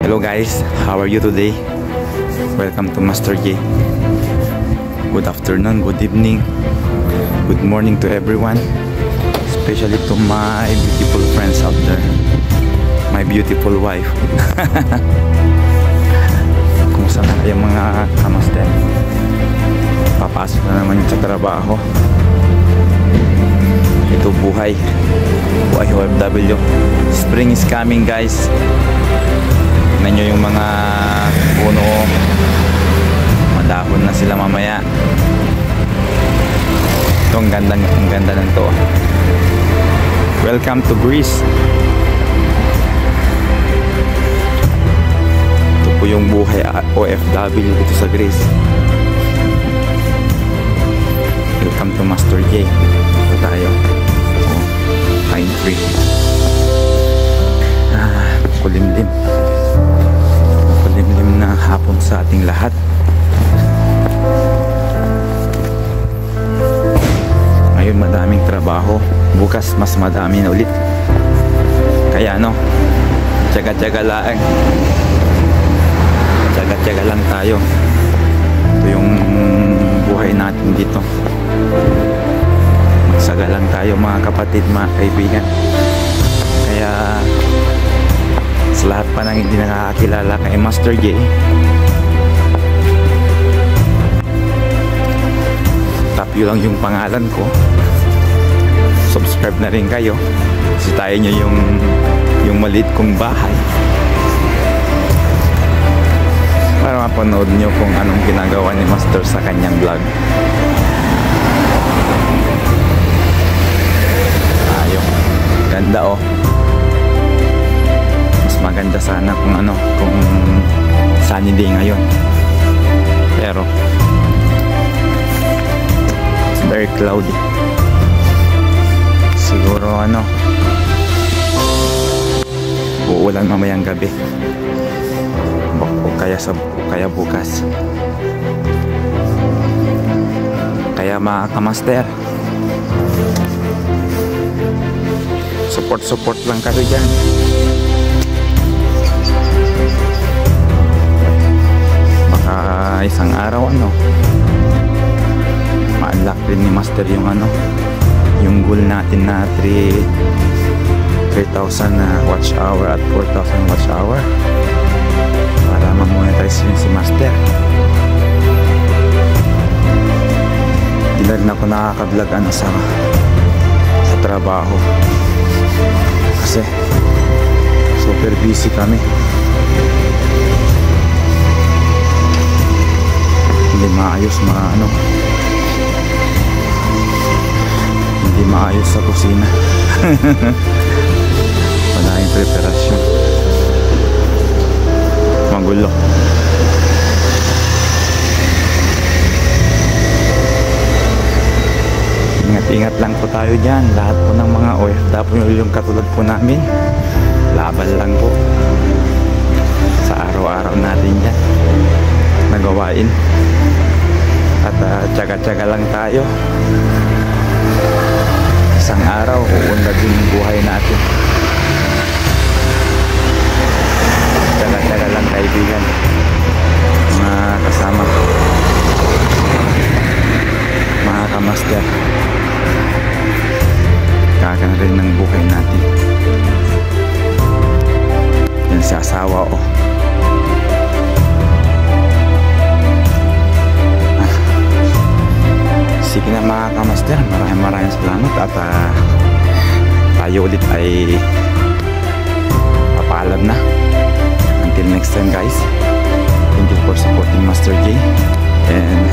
Hello guys, how are you today? Welcome to Master J. Good afternoon, good evening, good morning to everyone, especially to my beautiful friends out there, my beautiful wife. Kumusta na kayo mga kamasten? Papasok na naman yung sa trabaho. Ito buhay OFW. Spring is coming guys. Tignan nyo yung mga puno, madahon na sila mamaya. Ito ang ganda ng to. Welcome to Greece. Ito po yung buhay OFW dito sa Greece. Welcome to Master J. Ito tayo. Pine tree. Kulimlim. Kulimlim na hapon sa ating lahat. Ngayon madaming trabaho. Bukas mas madami na ulit. Kaya ano, tsaga-tsaga lang. Tsaga-tsaga lang tayo. Ito yung buhay natin dito. Magsaga lang tayo mga kapatid, mga kaibigan. Kaya sa lahat pa nang hindi nakakakilala kay Master J, tap yun lang yung pangalan ko. Subscribe na rin kayo. Sitayin nyo yung maliit kong bahay para mapanood nyo kung anong ginagawa ni Master sa kanyang vlog. Ayun, ganda oh. Maganda sana kung sunny day ngayon, pero it's very cloudy. Siguro uulan mamayang gabi o kaya bukas. Kaya mga kamaster, support lang kayo dyan. Isang araw ma-unlock rin ni Master yung goal natin na 3,000 watch hour at 4,000 watch hour para ma-monetize rin si Master. Hindi na rin ako nakaka-vlog sa trabaho kasi super busy kami. Hindi maayos hindi maayos sa kusina. Wala yung preparasyon, magulo. Ingat lang po tayo dyan, lahat po ng mga OFW yung katulad po namin. Laban lang po sa araw-araw natin dyan nagawain. At tsaga-tsaga lang tayo. Isang araw uunlad yung buhay natin. Tsaga-tsaga lang kaibigan, mga kasama, mga kamaster. Kakan rin ng buhay natin. Yan si asawa Sige na mga kamaster, maraming salamat at tayo ulit ay papaalam na. Until next time guys, thank you for supporting Master J and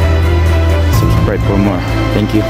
subscribe for more. Thank you.